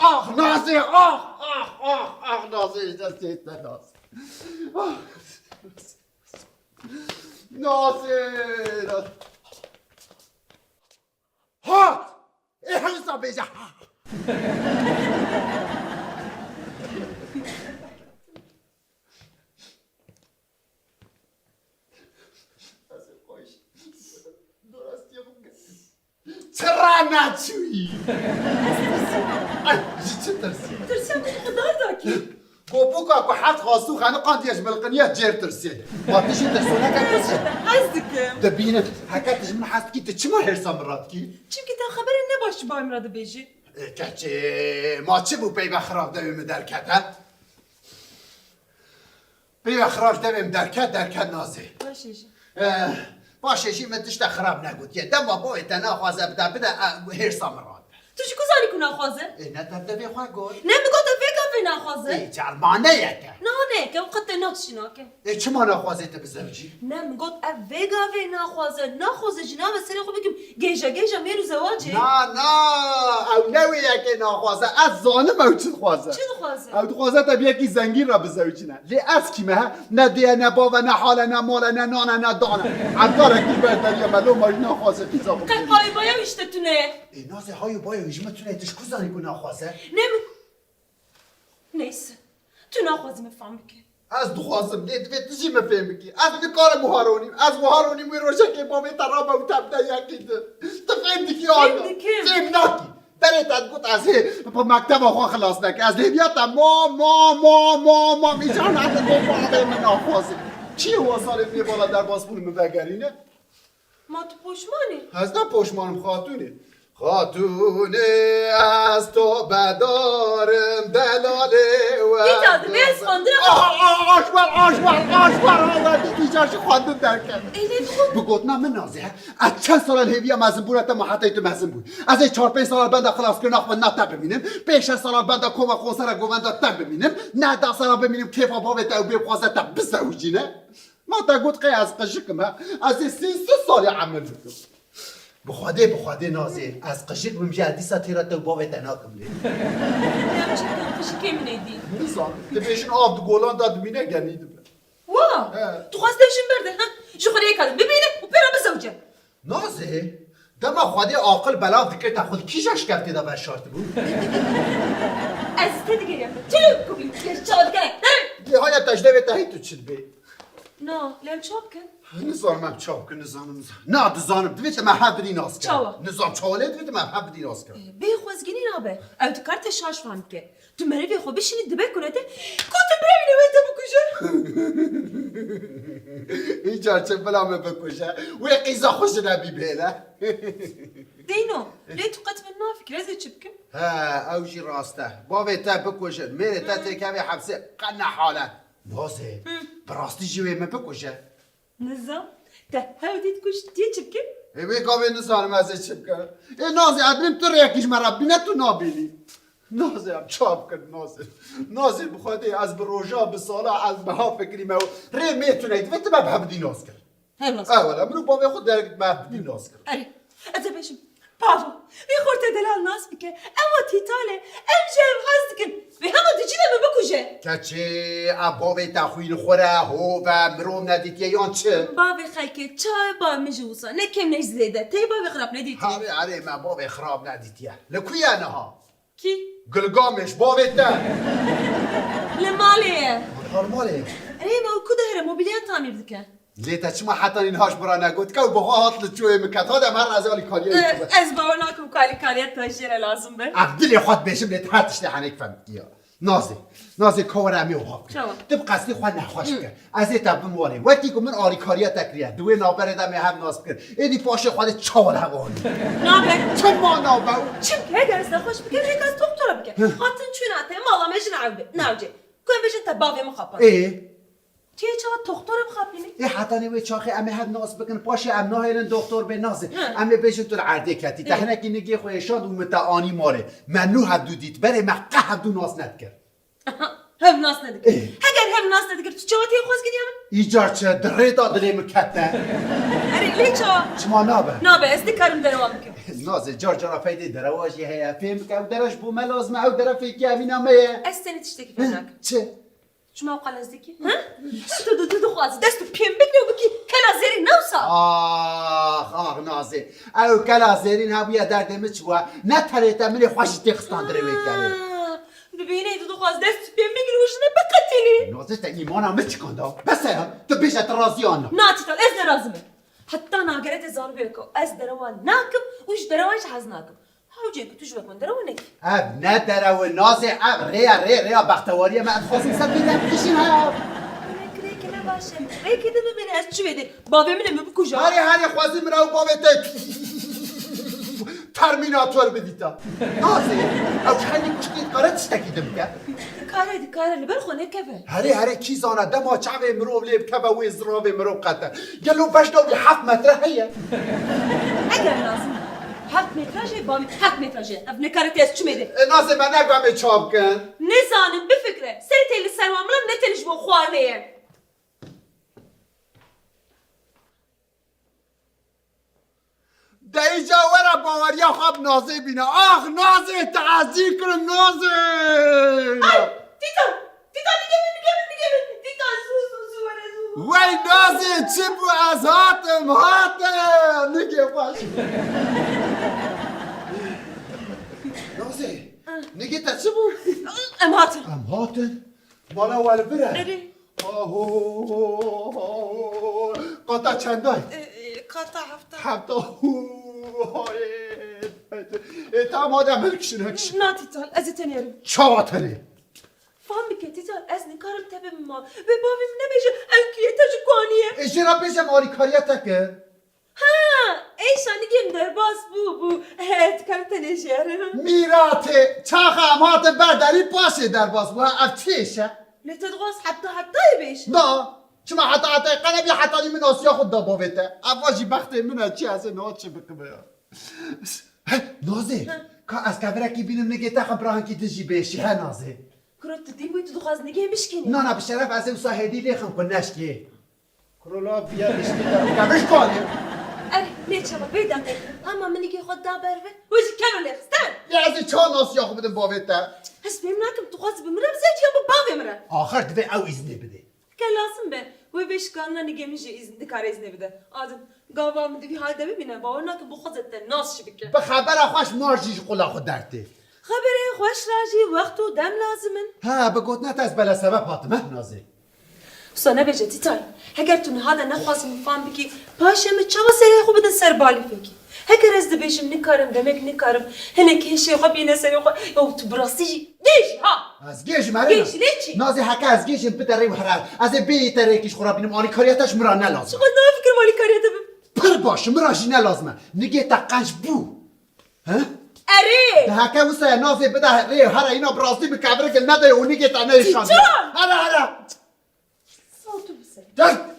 آخ نازی آخ نازی نازی نازی ها ای همسا بیجا چرا نچویی؟ چه ترسی؟ ترسیم خدار داکی گوپو که حد خواستو خانه قاندیش ملقنیه جر ترسی باتشی ترسونه که ترسی حزدکم دبینه حکتش من حست کی چما هرسا مراد کی؟ چیم که تا خبری نباشی با امراده بیجی کچه ما چه بو پی بخراب دویم درکت پی بخراب دویم درکت نازه باشه شی من تشت خراب نگود یه دم با اتنا خوازه بده هرسا مراد تو چی کزانی کنه خوازه؟ نه تبدی خواه گود نمیگو تا فکر نخوازه؟ ای چرمانه یکه نه که قطع نقشینا که ای چما نخوازه تبزرجی؟ نمیگو اوگاوی نخوازه جناب سری خوب بگیم گیجا میرو زواجه نه او نوی یکی نخوازه از زانم او چه خوازه چه خوازه؟ او خوازه تب یکی زنگیر را بزوجی نه لی از کیمه نه دیه نه باوه نه حاله نه ماله نه نانه نه دانه عطاره کی بهتر یه ملو ماری نخوازه پیزا بکنی که پای بایا ایشتتونه ای نازه های بایا هجمتونه تش کزانی که نخوازه نیست تو نخوازی مفهم بکن از دخوازم دید وی تجی مفهم بکی از نکار مهارونیم وی روشه که با وی ترابه و تبده یکی ده تفهم دیکی آنو فهم ناکی برایت گفت از با مکتب آخوا خلاص نکه از لیبیات ما میجان حتی با به من نخوازه چی هوا سال می بالا در باسپون مبگرینه؟ ما تو پشمانی از نه پشمانم خاتونه از تو بدارم دلاله و دیداد بیس خونده آشبار دیجاش خواندم در کرد بگوت نه من نازه از چند سال هیوی هم از بورت ما حتی تو مزن بود از 4-5 سال بنده خلاص کنه نخواه نه تب ببینم 5-6 سال بنده کما خونسر گوونده تب ببینم نه 10 سال ببینم کیف باوت او بخواسته تب بزوجی نه ما تا گوت قی از قشکم از 3 سال عمل بکم بخواده نازه از قشق بمشي حدیثا تیرا تو باوی تناکم لی نمیشه که قشی کم نیدی نزان تبیشن آب دو گولان داد بینه گنیده وا تو خواستشون برده ها شخوری کردم ببینه و پیرا بزوجه نازه دما خواده عاقل بلاو دکر تا خود کیشش کرده دا بر شارت بود از ته دیگه یم چلو کبی چاد کنه نهایت تجده تهی تو چید بی نه لیم چاب کن نظام چاپ کن نظام نه دزانم دویت من حب بدی ناز کرد چاوا نظام چاوله دویت من حب بدی ناز کرد بی خوزگینی نابه او تو کارت شاش فهم که تو مروی خو بشینی دبه کنه ته کت بروی نویته بکشه این چارچه بلامه بکشه و قیزا خوش نبی بیله دینو لی تو قطب نافک رزی چی بکن او جی راسته باوی تا بکشه میره تا تکوی حبسه قنه حاله نازه براستی جوی من بکشه نظام تا هودید کش دیه چی بکن اوی کاوی نزانم از چه بکن ای نازه ادمیم تو ریکیش مرا بینه تو نابینی نازه هم چاپ کن نازه بخواده از بروژا بسالا از بها فکریم او ری میتونه وقت ما بحبدی ناز کرد اولا منو باوی خود درگت بحبدی ناز کرد اره ازه بشم بابا بی خورته دلال ناس بکه اما تیتاله ام جم هست کن بی همه دیجی نمه بکشه کچه باوی تخوین خوره هو و مروم ندیدیه یان چه بابی خیلی چای با میجوسا نکم نیش زیده تی بابی خراب ندیدی اره من باوی خراب ندیدیه لکوی انها کی؟ گلگامش باوی تا لمالیه هرماله اره ما کده هره موبیلیان تعمیر دکن لیتا چما حتی اینهاش برا نگود که بها هات لچوی مکت هادم هر از اولی کاریه از باور نکم کالی کاریت تاشیره لازم به عبدلی خود بشم لیت هاتش لحنک فهمت گیا نازه کارمی و هاک تب قصدی خود نخواش بکن از این تب مواره وقتی که من آری کاریه تکریه دوی نابره دمی هم ناز بکن ایدی پاشه خود چال هوانی نابه چه ما نابه چیم که اگر از نخواش بکن یک از دکتره بکن خاطن چونه ته مالا میشن نوجه کن بشن تباوی مخاپن تیه چه دکتر بخابینی؟ ای حتی نیوی چاخی امی هر ناز بکن پاشه ام نهایلن دکتر به نازه امی بهشون تو العرده کتی تهنه کی نگی خویشان و متعانی ماره منو هدو دیت بره مقه هدو ناز ندکر هم ناز ندکر اگر هم ناز ندکر تو چه تیه خوز گدیم؟ ایجار چه دره دادلی مکته اره لی چه؟ چما نابه؟ نابه استی کارم دنوام بکن نازه جار جارا فایده درواجی هیا فهم که او درش بو ملازمه او درف که امینا میه از سنی تشتکی فنک چه؟ شما او قلزدکی؟ ها؟ تو خواهد دستو پیم بگنی و بکی کلا زیری نوسا آخ نازه او کلا زیرین هاویه دردمه چوا نه تریتا منی خوشی تخستان داره بکنه ببینی تو خواهد دستو پیم بگنی و شنه بقتلی نازه تا ایمان همه چکانده بس تو بیشت رازی آنه ناتی تال از نرازمه حتی ناگرت زار بیکو از دروان ناکم وش دروانش حز ناکم هاوجه که توش بکن درو نکی اب نه درو نازه اب ریا بختواری من خواستیم سر بیدم کشین ها ریک نباشه ریک ده ببینی از چی بده بابه منه ببی کجا هری خواستیم رو بابه ترمیناتور بدیتا نازه او خیلی کشکید قرار تشتکیدم که کاره لبر خونه کفه هری کی زانه دما چاوه مرو لیب که و ازراب مرو قطع گلو بشنو بی 7 متره هیه اگر لازم 7 متراژه با 7 متراژه اف نکارتی از چی میده نازه من نگوه چاپ کن نزانم بفکره سری تیل سرواملم نتنش با خوانه در اینجا ورا باوریا خواب نازه بینه آخ نازه تعذیر کنم نازه تیتا میگه تیتا سو وای نازه چی بو از هاتم نگه باش نازه نگه تا چی بو ام هاتم مالا ول بره اره قطع چندای کاتا هفته تا آدم بلکشن هکش نه تیتال از تنیارم چاواتنه فهم بکه تیتال از نکارم تبه ما به بابیم نمیشه انکیه تاج کوانیه اجرا پیشم آری کاریتا که ها ایشانی گیم در باز بو هت کار تنیجره میراته چاخه امات برداری پاشه در باز بو اف چیشه لتدغاس حتی بیش نه شما حتی قلب یا حتی من آسیا خود داباویته افاجی بخت منه چی از نوات چه بکنه نازه که از کبرکی بینم نگه تا خبران کی تجی بیشی ها نازه کرات دی بوی تو دخواست نگه بشکنی نه بشرف از او ساهدی لیخم کن نشکی کرولا بیا بشکی در کبش کنیم اره نیچه با بیدم اما منی که خود دا بروه ویجی کنو لیخستن یا از چان آسیا خود بدم باویته هس بیم نکم تو خواست بمرم زیجی هم با بمرم آخر دوی او ایزنی بده که لازم به وی بیش کاننا نگه میشه دکار ایزنی بده آدم گاوام دوی حال ببینه باور نکم بو خودت ناس شی بکه به خبر خوش مارجیش قلا خود درته خبره خوش راجی وقت و دم لازمن ها بگوت نت از بلا سبب فاطمه نازه سانه بجه تیتای هگر تو نهاده نخواست مفهم بکی پاشم چاوا سری خوب بدن سر بالی فکی هگر از دبیشم نکارم دمک نکارم هنه کهشه خواه بینه سری خواه یا تو براستی دیش ها از گیش مریم گیش لیچی نازی حکا از گیشم پتر ریو حرار از بی تریکش خورا بینم آنی کاریتش مرا نلازم چقدر نافکر مالی کاریتا بم پر باش مراشی نلازمه نگه تقنش بو ها اره ده حکا وسا نازی بده ریو حرا اینا براستی بکبره گل نده اونی که تا نشانده جان هره صوتو بسه جان